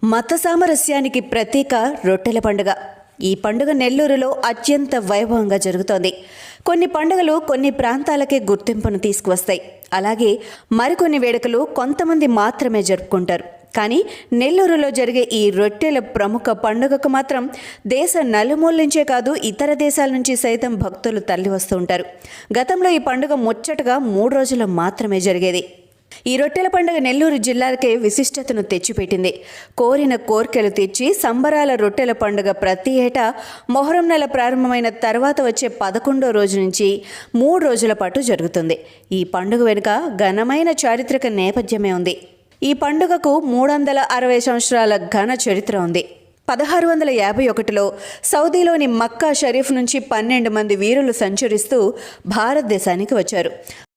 మత సామరస్యానికి ప్రతీక రొట్టెల పండుగ. ఈ పండుగ నెల్లూరులో అత్యంత వైభవంగా జరుగుతోంది. కొన్ని పండుగలు కొన్ని ప్రాంతాలకే గుర్తింపును తీసుకువస్తాయి. అలాగే మరికొన్ని వేడుకలు కొంతమంది మాత్రమే జరుపుకుంటారు. కానీ నెల్లూరులో జరిగే ఈ రొట్టెల ప్రముఖ పండుగకు మాత్రం దేశ నలుమూల నుంచే కాదు, ఇతర దేశాల నుంచి సైతం భక్తులు తరలి వస్తూ ఉంటారు. గతంలో ఈ పండుగ ముచ్చటగా 3 రోజులు మాత్రమే జరిగేది. ఈ రొట్టెల పండుగ నెల్లూరు జిల్లాకే విశిష్టతను తెచ్చిపెట్టింది. కోరిన కోర్కెలు తీర్చి సంబరాల రొట్టెల పండుగ ప్రతి ఏటా మొహరం నెల ప్రారంభమైన తర్వాత వచ్చే 11వ రోజు నుంచి 3 రోజుల పాటు జరుగుతుంది. ఈ పండుగ వెనుక ఘనమైన చారిత్రక నేపథ్యమే ఉంది. ఈ పండుగకు 360 సంవత్సరాల ఘన చరిత్ర ఉంది. 1651లో సౌదీలోని మక్కా షరీఫ్ నుంచి 12 మంది వీరులు సంచరిస్తూ భారతదేశానికి వచ్చారు.